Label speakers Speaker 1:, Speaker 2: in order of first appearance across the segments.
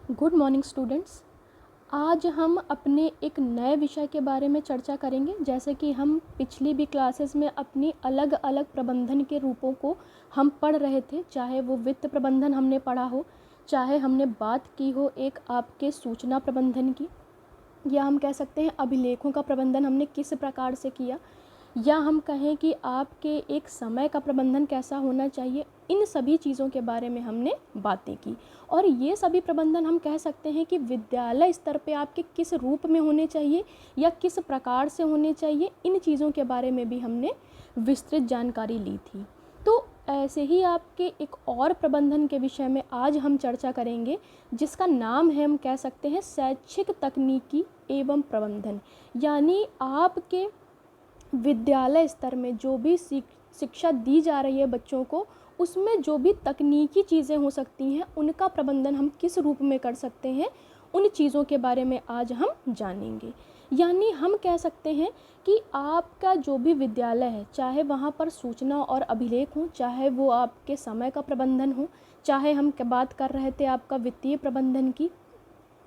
Speaker 1: Good morning students. आज हम अपने एक नए विषय के बारे में चर्चा करेंगे। जैसे कि हम पिछली भी क्लासेस में अपनी अलग अलग प्रबंधन के रूपों को हम पढ़ रहे थे, चाहे वो वित्त प्रबंधन हमने पढ़ा हो, चाहे हमने बात की हो एक आपके सूचना प्रबंधन की, या हम कह सकते हैं अभिलेखों का प्रबंधन हमने किस प्रकार से किया, या हम कहें कि आपके एक समय का प्रबंधन कैसा होना चाहिए। इन सभी चीज़ों के बारे में हमने बातें की और ये सभी प्रबंधन हम कह सकते हैं कि विद्यालय स्तर पे आपके किस रूप में होने चाहिए या किस प्रकार से होने चाहिए, इन चीज़ों के बारे में भी हमने विस्तृत जानकारी ली थी। तो ऐसे ही आपके एक और प्रबंधन के विषय में आज हम चर्चा करेंगे, जिसका नाम है, हम कह सकते हैं, शैक्षिक तकनीकी एवं प्रबंधन। यानी आपके विद्यालय स्तर में जो भी शिक्षा दी जा रही है बच्चों को, उसमें जो भी तकनीकी चीज़ें हो सकती हैं उनका प्रबंधन हम किस रूप में कर सकते हैं, उन चीज़ों के बारे में आज हम जानेंगे। यानी हम कह सकते हैं कि आपका जो भी विद्यालय है, चाहे वहाँ पर सूचना और अभिलेख हो, चाहे वो आपके समय का प्रबंधन हो, चाहे हम बात कर रहे थे आपका वित्तीय प्रबंधन की,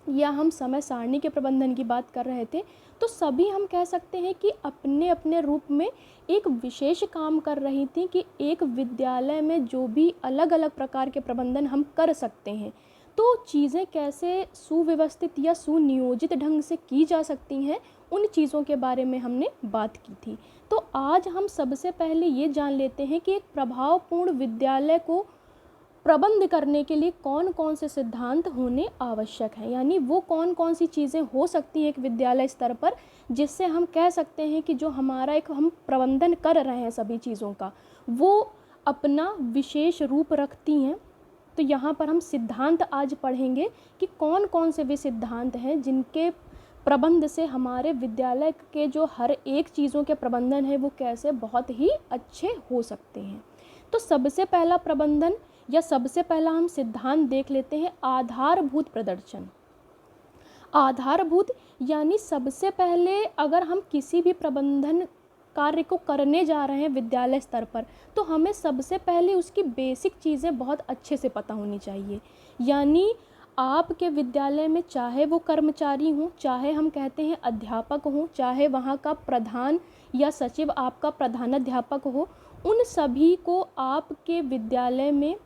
Speaker 1: या हम समय सारणी के प्रबंधन की बात कर रहे थे, तो सभी हम कह सकते हैं कि अपने अपने रूप में एक विशेष काम कर रही थी कि एक विद्यालय में जो भी अलग अलग प्रकार के प्रबंधन हम कर सकते हैं, तो चीज़ें कैसे सुव्यवस्थित या सुनियोजित ढंग से की जा सकती हैं, उन चीज़ों के बारे में हमने बात की थी। तो आज हम सबसे पहले ये जान लेते हैं कि एक प्रभावपूर्ण विद्यालय को प्रबंध करने के लिए कौन कौन से सिद्धांत होने आवश्यक हैं। यानी वो कौन कौन सी चीज़ें हो सकती हैं एक विद्यालय स्तर पर, जिससे हम कह सकते हैं कि जो हमारा एक हम प्रबंधन कर रहे हैं सभी चीज़ों का, वो अपना विशेष रूप रखती हैं। तो यहाँ पर हम सिद्धांत आज पढ़ेंगे कि कौन कौन से वे सिद्धांत हैं जिनके प्रबंध से हमारे विद्यालय के जो हर एक चीज़ों के प्रबंधन है वो कैसे बहुत ही अच्छे हो सकते हैं। तो सबसे पहला प्रबंधन या सबसे पहला हम सिद्धांत देख लेते हैं, आधारभूत प्रदर्शन। आधारभूत यानी सबसे पहले अगर हम किसी भी प्रबंधन कार्य को करने जा रहे हैं विद्यालय स्तर पर, तो हमें सबसे पहले उसकी बेसिक चीज़ें बहुत अच्छे से पता होनी चाहिए। यानी आपके विद्यालय में चाहे वो कर्मचारी हों, चाहे हम कहते हैं अध्यापक हों, चाहे वहाँ का प्रधान या सचिव आपका प्रधानाध्यापक हो, उन सभी को आपके विद्यालय में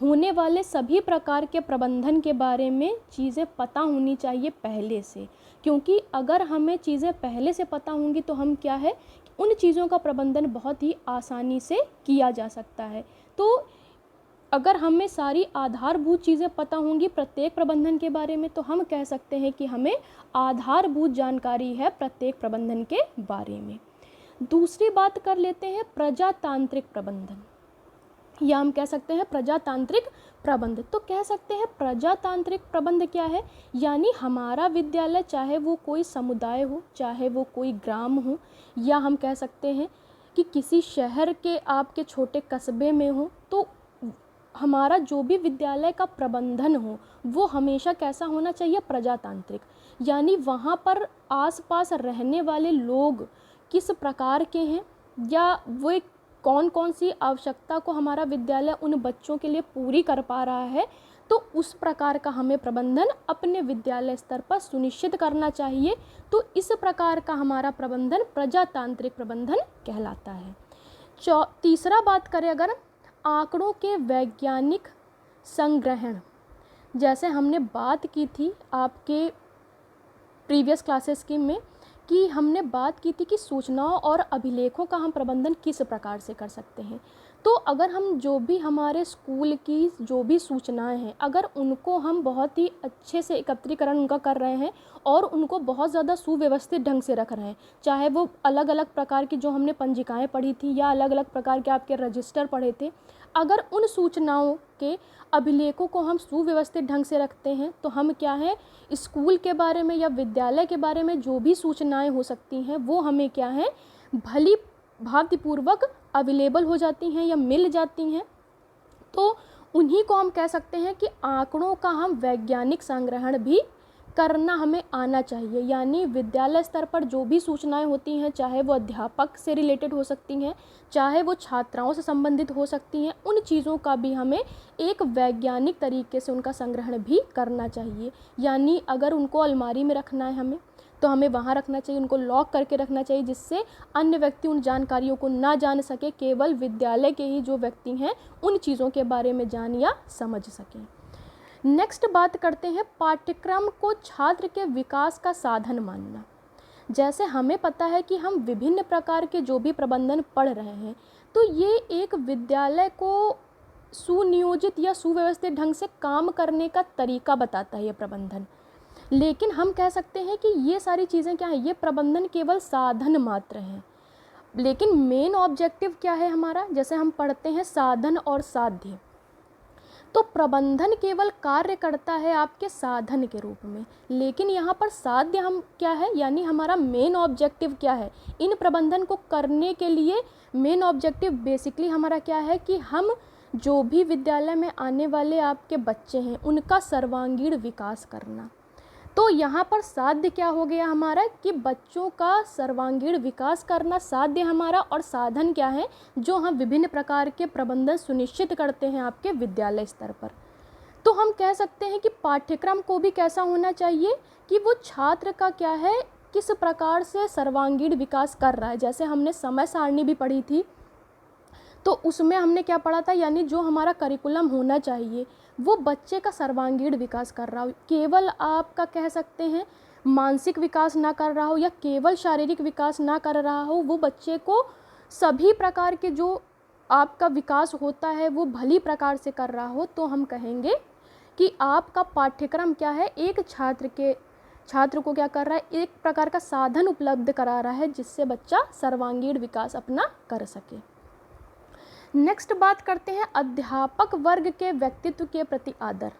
Speaker 1: होने वाले सभी प्रकार के प्रबंधन के बारे में चीज़ें पता होनी चाहिए पहले से। क्योंकि अगर हमें चीज़ें पहले से पता होंगी तो हम क्या है, उन चीज़ों का प्रबंधन बहुत ही आसानी से किया जा सकता है। तो अगर हमें सारी आधारभूत चीज़ें पता होंगी प्रत्येक प्रबंधन के बारे में, तो हम कह सकते हैं कि हमें आधारभूत जानकारी है प्रत्येक प्रबंधन के बारे में। दूसरी बात कर लेते हैं प्रजातांत्रिक प्रबंधन, या हम कह सकते हैं प्रजातांत्रिक प्रबंध। तो कह सकते हैं प्रजातांत्रिक प्रबंध क्या है, यानी हमारा विद्यालय चाहे वो कोई समुदाय हो, चाहे वो कोई ग्राम हो, या हम कह सकते हैं कि किसी शहर के आपके छोटे कस्बे में हो, तो हमारा जो भी विद्यालय का प्रबंधन हो वो हमेशा कैसा होना चाहिए, प्रजातांत्रिक। यानी वहाँ पर आसपास रहने वाले लोग किस प्रकार के हैं, या वो एक कौन कौन सी आवश्यकता को हमारा विद्यालय उन बच्चों के लिए पूरी कर पा रहा है, तो उस प्रकार का हमें प्रबंधन अपने विद्यालय स्तर पर सुनिश्चित करना चाहिए। तो इस प्रकार का हमारा प्रबंधन प्रजातांत्रिक प्रबंधन कहलाता है। तीसरा बात करें अगर, आंकड़ों के वैज्ञानिक संग्रहण। जैसे हमने बात की थी आपके प्रीवियस क्लासेस की में कि हमने बात की थी कि सूचनाओं और अभिलेखों का हम प्रबंधन किस प्रकार से कर सकते हैं। तो अगर हम जो भी हमारे स्कूल की जो भी सूचनाएं हैं, अगर उनको हम बहुत ही अच्छे से एकत्रीकरण उनका कर रहे हैं और उनको बहुत ज़्यादा सुव्यवस्थित ढंग से रख रहे हैं, चाहे वो अलग अलग प्रकार की जो हमने पंजिकाएं पढ़ी थी या अलग अलग प्रकार के आपके रजिस्टर पढ़े थे, अगर उन सूचनाओं के अभिलेखों को हम सुव्यवस्थित ढंग से रखते हैं, तो हम क्या है, स्कूल के बारे में या विद्यालय के बारे में जो भी सूचनाएं हो सकती हैं वो हमें क्या है, भली भांतिपूर्वक अवेलेबल हो जाती हैं या मिल जाती हैं। तो उन्हीं को हम कह सकते हैं कि आंकड़ों का हम वैज्ञानिक संग्रहण भी करना हमें आना चाहिए। यानी विद्यालय स्तर पर जो भी सूचनाएं होती हैं, चाहे वो अध्यापक से रिलेटेड हो सकती हैं, चाहे वो छात्राओं से संबंधित हो सकती हैं, उन चीज़ों का भी हमें एक वैज्ञानिक तरीके से उनका संग्रहण भी करना चाहिए। यानी अगर उनको अलमारी में रखना है हमें, तो हमें वहाँ रखना चाहिए, उनको लॉक करके रखना चाहिए, जिससे अन्य व्यक्ति उन जानकारियों को ना जान सके, केवल विद्यालय के ही जो व्यक्ति हैं उन चीज़ों के बारे में जान या समझ सकें। नेक्स्ट बात करते हैं पाठ्यक्रम को छात्र के विकास का साधन मानना। जैसे हमें पता है कि हम विभिन्न प्रकार के जो भी प्रबंधन पढ़ रहे हैं, तो ये एक विद्यालय को सुनियोजित या सुव्यवस्थित ढंग से काम करने का तरीका बताता है ये प्रबंधन। लेकिन हम कह सकते हैं कि ये सारी चीज़ें क्या हैं, ये प्रबंधन केवल साधन मात्र हैं। लेकिन मेन ऑब्जेक्टिव क्या है हमारा, जैसे हम पढ़ते हैं साधन और साध्य, तो प्रबंधन केवल कार्य करता है आपके साधन के रूप में। लेकिन यहाँ पर साध्य हम क्या है, यानी हमारा मेन ऑब्जेक्टिव क्या है, इन प्रबंधन को करने के लिए मेन ऑब्जेक्टिव बेसिकली हमारा क्या है कि हम जो भी विद्यालय में आने वाले आपके बच्चे हैं उनका सर्वांगीण विकास करना। तो यहाँ पर साध्य क्या हो गया हमारा कि बच्चों का सर्वांगीण विकास करना साध्य हमारा, और साधन क्या है, जो हम विभिन्न प्रकार के प्रबंधन सुनिश्चित करते हैं आपके विद्यालय स्तर पर। तो हम कह सकते हैं कि पाठ्यक्रम को भी कैसा होना चाहिए कि वो छात्र का क्या है, किस प्रकार से सर्वांगीण विकास कर रहा है। जैसे हमने समय सारणी भी पढ़ी थी, तो उसमें हमने क्या पढ़ा था, यानी जो हमारा करिकुलम होना चाहिए वो बच्चे का सर्वांगीण विकास कर रहा हो, केवल आपका कह सकते हैं मानसिक विकास ना कर रहा हो या केवल शारीरिक विकास ना कर रहा हो, वो बच्चे को सभी प्रकार के जो आपका विकास होता है वो भली प्रकार से कर रहा हो। तो हम कहेंगे कि आपका पाठ्यक्रम क्या है, एक छात्र को क्या कर रहा है, एक प्रकार का साधन उपलब्ध करा रहा है जिससे बच्चा सर्वांगीण विकास अपना कर सके। नेक्स्ट बात करते हैं अध्यापक वर्ग के व्यक्तित्व के प्रति आदर।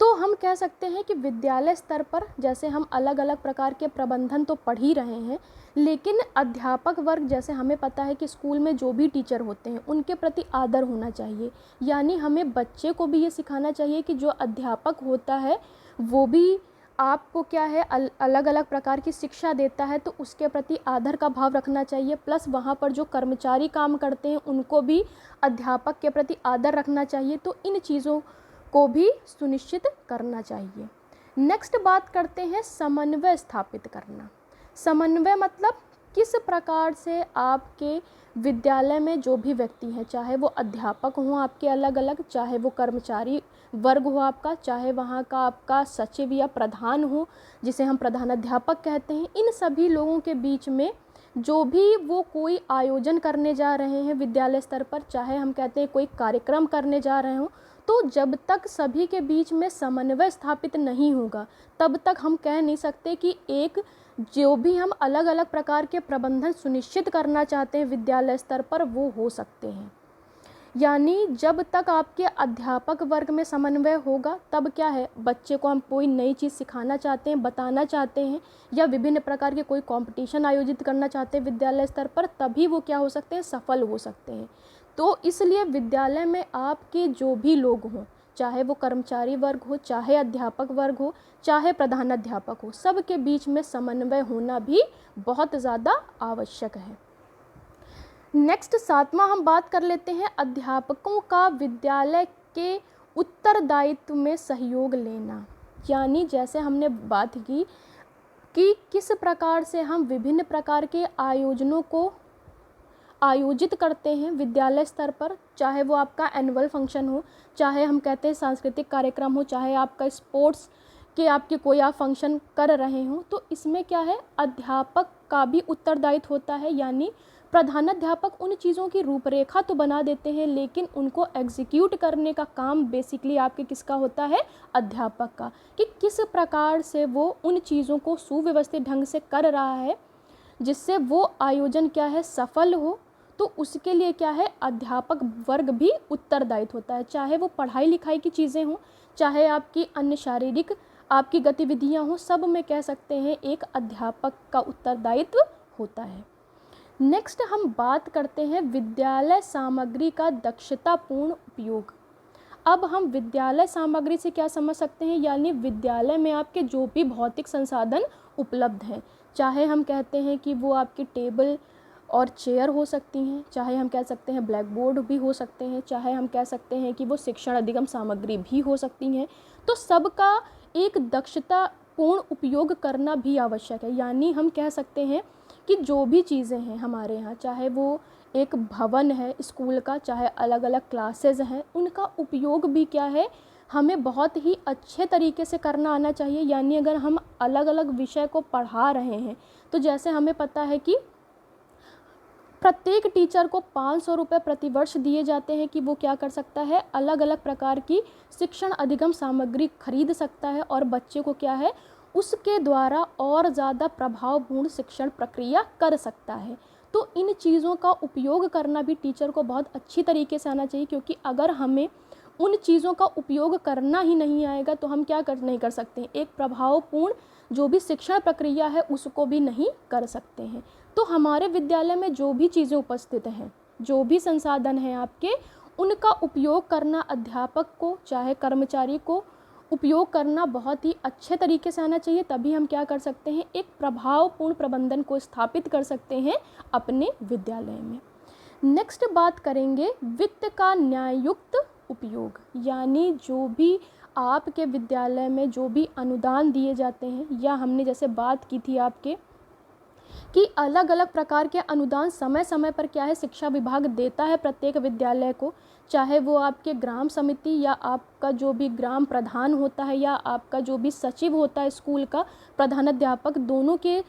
Speaker 1: तो हम कह सकते हैं कि विद्यालय स्तर पर जैसे हम अलग अलग प्रकार के प्रबंधन तो पढ़ ही रहे हैं, लेकिन अध्यापक वर्ग, जैसे हमें पता है कि स्कूल में जो भी टीचर होते हैं उनके प्रति आदर होना चाहिए। यानी हमें बच्चे को भी ये सिखाना चाहिए कि जो अध्यापक होता है वो भी आपको क्या है अलग अलग प्रकार की शिक्षा देता है, तो उसके प्रति आदर का भाव रखना चाहिए। प्लस वहाँ पर जो कर्मचारी काम करते हैं उनको भी अध्यापक के प्रति आदर रखना चाहिए। तो इन चीज़ों को भी सुनिश्चित करना चाहिए। नेक्स्ट बात करते हैं समन्वय स्थापित करना। समन्वय मतलब किस प्रकार से आपके विद्यालय में जो भी व्यक्ति हैं, चाहे वो अध्यापक हों आपके अलग अलग, चाहे वो कर्मचारी वर्ग हो आपका, चाहे वहाँ का आपका सचिव या प्रधान हो जिसे हम प्रधानाध्यापक कहते हैं, इन सभी लोगों के बीच में जो भी वो कोई आयोजन करने जा रहे हैं विद्यालय स्तर पर, चाहे हम कहते हैं कोई कार्यक्रम करने जा रहे हों, तो जब तक सभी के बीच में समन्वय स्थापित नहीं होगा तब तक हम कह नहीं सकते कि एक जो भी हम अलग अलग प्रकार के प्रबंधन सुनिश्चित करना चाहते हैं विद्यालय स्तर पर वो हो सकते हैं। यानी जब तक आपके अध्यापक वर्ग में समन्वय होगा तब क्या है, बच्चे को हम कोई नई चीज़ सिखाना चाहते हैं, बताना चाहते हैं, या विभिन्न प्रकार के कोई कंपटीशन आयोजित करना चाहते हैं विद्यालय स्तर पर, तभी वो क्या हो सकते हैं, सफल हो सकते हैं। तो इसलिए विद्यालय में आपके जो भी लोग हों, चाहे वो कर्मचारी वर्ग हो, चाहे अध्यापक वर्ग हो, चाहे प्रधानाध्यापक हो, सब के बीच में समन्वय होना भी बहुत ज़्यादा आवश्यक है। नेक्स्ट 7वां हम बात कर लेते हैं अध्यापकों का विद्यालय के उत्तरदायित्व में सहयोग लेना। यानी जैसे हमने बात की कि किस प्रकार से हम विभिन्न प्रकार के आयोजनों को आयोजित करते हैं विद्यालय स्तर पर, चाहे वो आपका एनुअल फंक्शन हो, चाहे हम कहते हैं सांस्कृतिक कार्यक्रम हो, चाहे आपका स्पोर्ट्स के आपके कोई आप फंक्शन कर रहे हो, तो इसमें क्या है, अध्यापक का भी उत्तरदायित्व होता है। यानी प्रधानाध्यापक उन चीज़ों की रूपरेखा तो बना देते हैं, लेकिन उनको एग्जीक्यूट करने का काम बेसिकली आपके किसका होता है, अध्यापक का, कि किस प्रकार से वो उन चीज़ों को सुव्यवस्थित ढंग से कर रहा है जिससे वो आयोजन क्या है, सफल हो। तो उसके लिए क्या है, अध्यापक वर्ग भी उत्तरदायित्व होता है, चाहे वो पढ़ाई लिखाई की चीज़ें हों, चाहे आपकी अन्य शारीरिक आपकी गतिविधियां हों, सब में कह सकते हैं एक अध्यापक का उत्तरदायित्व होता है। नेक्स्ट हम बात करते हैं विद्यालय सामग्री का दक्षतापूर्ण उपयोग। अब हम विद्यालय सामग्री से क्या समझ सकते हैं, यानी विद्यालय में आपके जो भी भौतिक संसाधन उपलब्ध हैं, चाहे हम कहते हैं कि वो आपकी टेबल और चेयर हो सकती हैं, चाहे हम कह सकते हैं ब्लैक बोर्ड भी हो सकते हैं, चाहे हम कह सकते हैं कि वो शिक्षण अधिगम सामग्री भी हो सकती हैं। तो सबका एक दक्षता पूर्ण उपयोग करना भी आवश्यक है। यानी हम कह सकते हैं कि जो भी चीज़ें हैं हमारे यहाँ, चाहे वो एक भवन है स्कूल का, चाहे अलग अलग क्लासेस हैं, उनका उपयोग भी क्या है, हमें बहुत ही अच्छे तरीके से करना आना चाहिए। यानी अगर हम अलग अलग विषय को पढ़ा रहे हैं, तो जैसे हमें पता है कि प्रत्येक टीचर को 500 रुपये प्रतिवर्ष दिए जाते हैं कि वो क्या कर सकता है, अलग अलग प्रकार की शिक्षण अधिगम सामग्री खरीद सकता है और बच्चे को क्या है, उसके द्वारा और ज़्यादा प्रभावपूर्ण शिक्षण प्रक्रिया कर सकता है। तो इन चीज़ों का उपयोग करना भी टीचर को बहुत अच्छी तरीके से आना चाहिए, क्योंकि अगर हमें उन चीज़ों का उपयोग करना ही नहीं आएगा तो हम क्या नहीं कर सकते हैं, एक प्रभावपूर्ण जो भी शिक्षण प्रक्रिया है उसको भी नहीं कर सकते हैं। तो हमारे विद्यालय में जो भी चीज़ें उपस्थित हैं, जो भी संसाधन हैं आपके, उनका उपयोग करना अध्यापक को चाहे कर्मचारी को उपयोग करना बहुत ही अच्छे तरीके से आना चाहिए। तभी हम क्या कर सकते हैं, एक प्रभावपूर्ण प्रबंधन को स्थापित कर सकते हैं अपने विद्यालय में। नेक्स्ट बात करेंगे वित्त का न्याययुक्त उपयोग। यानी जो भी आपके विद्यालय में जो भी अनुदान दिए जाते हैं, या हमने जैसे बात की थी आपके कि अलग अलग प्रकार के अनुदान समय समय पर क्या है, शिक्षा विभाग देता है प्रत्येक विद्यालय को, चाहे वो आपके ग्राम समिति या आपका जो भी ग्राम प्रधान होता है या आपका जो भी सचिव होता है स्कूल का प्रधानाध्यापक, दोनों के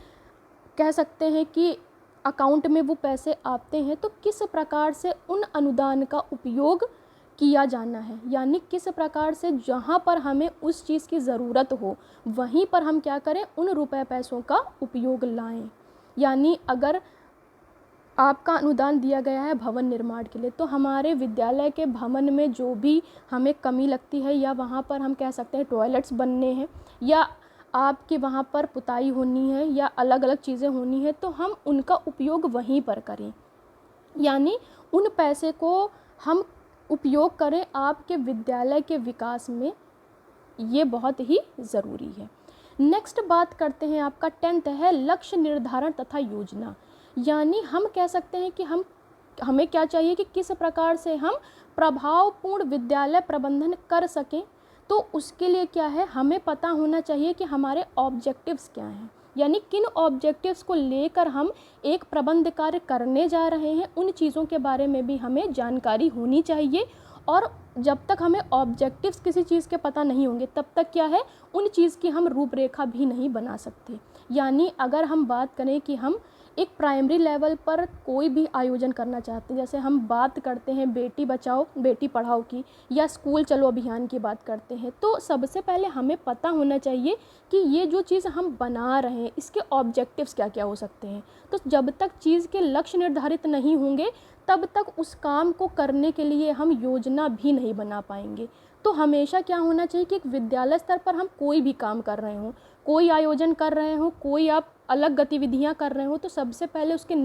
Speaker 1: कह सकते हैं कि अकाउंट में वो पैसे आते हैं। तो किस प्रकार से उन अनुदान का उपयोग किया जाना है, यानी किस प्रकार से जहाँ पर हमें उस चीज़ की ज़रूरत हो वहीं पर हम क्या करें, उन रुपए पैसों का उपयोग लाएं। यानी अगर आपका अनुदान दिया गया है भवन निर्माण के लिए, तो हमारे विद्यालय के भवन में जो भी हमें कमी लगती है, या वहाँ पर हम कह सकते हैं टॉयलेट्स बनने हैं, या आपके वहाँ पर पुताई होनी है, या अलग अलग चीज़ें होनी है, तो हम उनका उपयोग वहीं पर करें। यानी उन पैसे को हम उपयोग करें आपके विद्यालय के विकास में, ये बहुत ही ज़रूरी है। नेक्स्ट बात करते हैं, आपका 10th है लक्ष्य निर्धारण तथा योजना। यानी हम कह सकते हैं कि हमें क्या चाहिए कि किस प्रकार से हम प्रभावपूर्ण विद्यालय प्रबंधन कर सकें। तो उसके लिए क्या है, हमें पता होना चाहिए कि हमारे ऑब्जेक्टिव्स क्या हैं, यानी किन ऑब्जेक्टिव्स को लेकर हम एक प्रबंध कार्य करने जा रहे हैं, उन चीज़ों के बारे में भी हमें जानकारी होनी चाहिए। और जब तक हमें ऑब्जेक्टिव्स किसी चीज़ के पता नहीं होंगे, तब तक क्या है, उन चीज़ की हम रूपरेखा भी नहीं बना सकते। यानी अगर हम बात करें कि हम एक प्राइमरी लेवल पर कोई भी आयोजन करना चाहते हैं, जैसे हम बात करते हैं बेटी बचाओ बेटी पढ़ाओ की, या स्कूल चलो अभियान की बात करते हैं, तो सबसे पहले हमें पता होना चाहिए कि ये जो चीज़ हम बना रहे हैं इसके ऑब्जेक्टिव्स क्या क्या हो सकते हैं। तो जब तक चीज़ के लक्ष्य निर्धारित नहीं होंगे, तब तक उस काम को करने के लिए हम योजना भी नहीं बना पाएंगे। तो हमेशा क्या होना चाहिए कि एक विद्यालय स्तर पर हम कोई भी काम कर रहे हों, कोई आयोजन कर रहे हों, कोई आप अलग गतिविधियां कर रहे हो, तो सबसे पहले उसके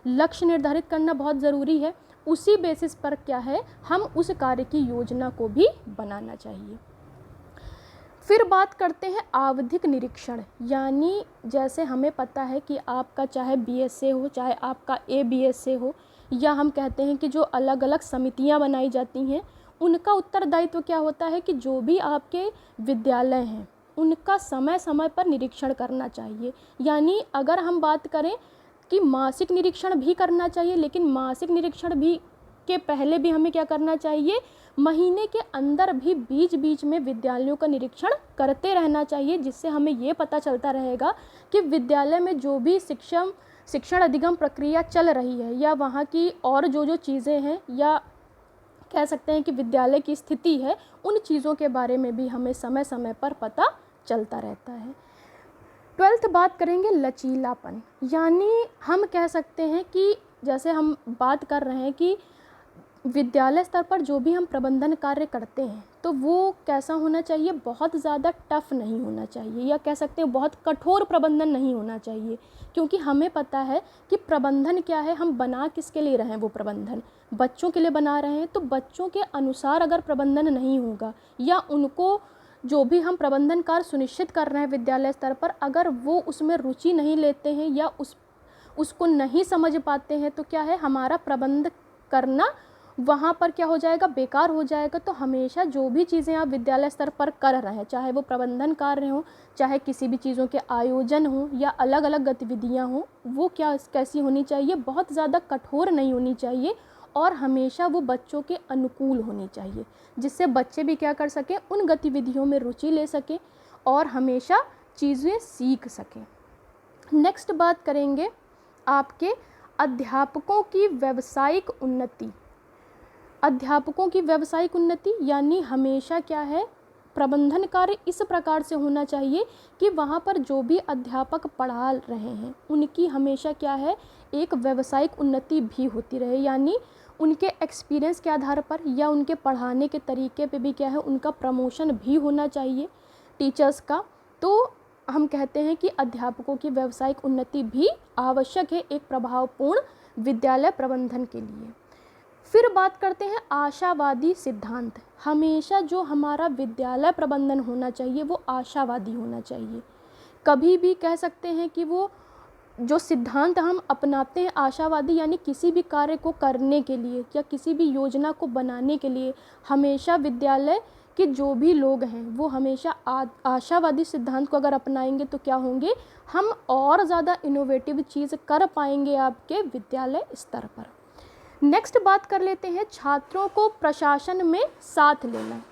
Speaker 1: लक्ष्य निर्धारित करना बहुत ज़रूरी है। उसी बेसिस पर क्या है, हम उस कार्य की योजना को भी बनाना चाहिए। फिर बात करते हैं आवधिक निरीक्षण। यानी जैसे हमें पता है कि आपका चाहे बीएसए हो, चाहे आपका एबीएसए हो, या हम कहते हैं कि जो अलग अलग समितियां बनाई जाती हैं, उनका उत्तरदायित्व क्या होता है कि जो भी आपके विद्यालय हैं उनका समय समय पर निरीक्षण करना चाहिए। यानी अगर हम बात करें कि मासिक निरीक्षण भी करना चाहिए, लेकिन मासिक निरीक्षण भी के पहले भी हमें क्या करना चाहिए, महीने के अंदर भी बीच बीच में विद्यालयों का निरीक्षण करते रहना चाहिए, जिससे हमें ये पता चलता रहेगा कि विद्यालय में जो भी शिक्षण अधिगम प्रक्रिया चल रही है, या वहाँ की और जो चीज़ें हैं, या कह सकते हैं कि विद्यालय की स्थिति है, उन चीज़ों के बारे में भी हमें समय समय पर पता चलता रहता है। 12th बात करेंगे लचीलापन। यानी हम कह सकते हैं कि जैसे हम बात कर रहे हैं कि विद्यालय स्तर पर जो भी हम प्रबंधन कार्य करते हैं तो वो कैसा होना चाहिए, बहुत ज़्यादा टफ नहीं होना चाहिए, या कह सकते हैं बहुत कठोर प्रबंधन नहीं होना चाहिए। क्योंकि हमें पता है कि प्रबंधन क्या है, हम बना किसके लिए रहे हैं, वो प्रबंधन बच्चों के लिए बना रहे हैं। तो बच्चों के अनुसार अगर प्रबंधन नहीं होगा, या उनको जो भी हम प्रबंधन कार्य सुनिश्चित कर रहे हैं विद्यालय स्तर पर, अगर वो उसमें रुचि नहीं लेते हैं या उसको नहीं समझ पाते हैं, तो क्या है, हमारा प्रबंध करना वहाँ पर क्या हो जाएगा, बेकार हो जाएगा। तो हमेशा जो भी चीज़ें आप विद्यालय स्तर पर कर रहे हैं, चाहे वो प्रबंधन कार्य हो, चाहे किसी भी चीज़ों के आयोजन हो, या अलग अलग गतिविधियाँ हों, वो कैसी होनी चाहिए, बहुत ज़्यादा कठोर नहीं होनी चाहिए, और हमेशा वो बच्चों के अनुकूल होनी चाहिए, जिससे बच्चे भी क्या कर सकें, उन गतिविधियों में रुचि ले सकें और हमेशा चीज़ें सीख सकें। नेक्स्ट बात करेंगे आपके अध्यापकों की व्यावसायिक उन्नति। अध्यापकों की व्यावसायिक उन्नति यानी हमेशा क्या है, प्रबंधन कार्य इस प्रकार से होना चाहिए कि वहाँ पर जो भी अध्यापक पढ़ा रहे हैं उनकी हमेशा क्या है, एक व्यावसायिक उन्नति भी होती रहे। यानी उनके एक्सपीरियंस के आधार पर या उनके पढ़ाने के तरीके पे भी क्या है, उनका प्रमोशन भी होना चाहिए टीचर्स का। तो हम कहते हैं कि अध्यापकों की व्यावसायिक उन्नति भी आवश्यक है एक प्रभावपूर्ण विद्यालय प्रबंधन के लिए। फिर बात करते हैं आशावादी सिद्धांत। हमेशा जो हमारा विद्यालय प्रबंधन होना चाहिए वो आशावादी होना चाहिए। कभी भी कह सकते हैं कि वो जो सिद्धांत हम अपनाते हैं आशावादी, यानी किसी भी कार्य को करने के लिए या किसी भी योजना को बनाने के लिए हमेशा विद्यालय के जो भी लोग हैं वो हमेशा आशावादी सिद्धांत को अगर अपनाएंगे तो क्या होंगे, हम और ज़्यादा इनोवेटिव चीज़ कर पाएंगे आपके विद्यालय स्तर पर। नेक्स्ट बात कर लेते हैं छात्रों को प्रशासन में साथ लेना।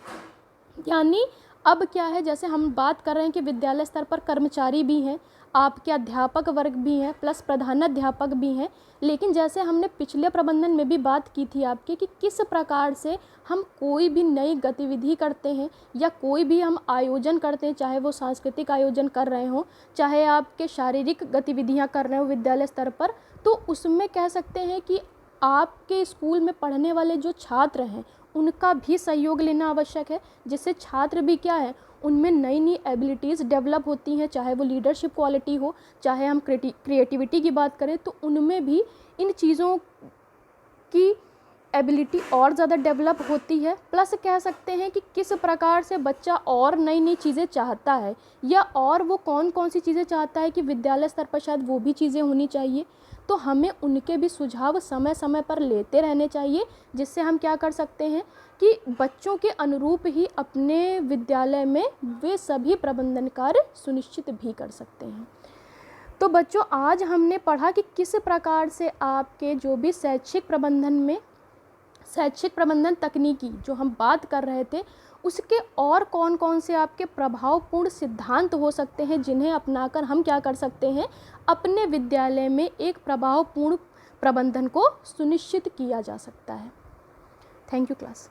Speaker 1: यानी अब क्या है, जैसे हम बात कर रहे हैं कि विद्यालय स्तर पर कर्मचारी भी हैं, आपके अध्यापक वर्ग भी हैं, प्लस प्रधानाध्यापक भी हैं। लेकिन जैसे हमने पिछले प्रबंधन में भी बात की थी आपके कि किस प्रकार से हम कोई भी नई गतिविधि करते हैं या कोई भी हम आयोजन करते हैं, चाहे वो सांस्कृतिक आयोजन कर रहे हों, चाहे आपके शारीरिक गतिविधियाँ कर रहे हो विद्यालय स्तर पर, तो उसमें कह सकते हैं कि आपके स्कूल में पढ़ने वाले जो छात्र हैं उनका भी सहयोग लेना आवश्यक है, जिससे छात्र भी क्या है, उनमें नई नई एबिलिटीज़ डेवलप होती हैं, चाहे वो लीडरशिप क्वालिटी हो, चाहे हम क्रिएटिविटी की बात करें तो उनमें भी इन चीज़ों की एबिलिटी और ज़्यादा डेवलप होती है। प्लस कह सकते हैं कि किस प्रकार से बच्चा और नई नई चीज़ें चाहता है या और वो कौन कौन सी चीज़ें चाहता है कि विद्यालय स्तर पर शायद वो भी चीज़ें होनी चाहिए। तो हमें उनके भी सुझाव समय समय पर लेते रहने चाहिए, जिससे हम क्या कर सकते हैं कि बच्चों के अनुरूप ही अपने विद्यालय में वे सभी प्रबंधन कार्य सुनिश्चित भी कर सकते हैं। तो बच्चों आज हमने पढ़ा कि किस प्रकार से आपके जो भी शैक्षिक प्रबंधन तकनीकी जो हम बात कर रहे थे उसके और कौन कौन से आपके प्रभावपूर्ण सिद्धांत हो सकते हैं जिन्हें अपनाकर हम क्या कर सकते हैं, अपने विद्यालय में एक प्रभावपूर्ण प्रबंधन को सुनिश्चित किया जा सकता है। Thank you class.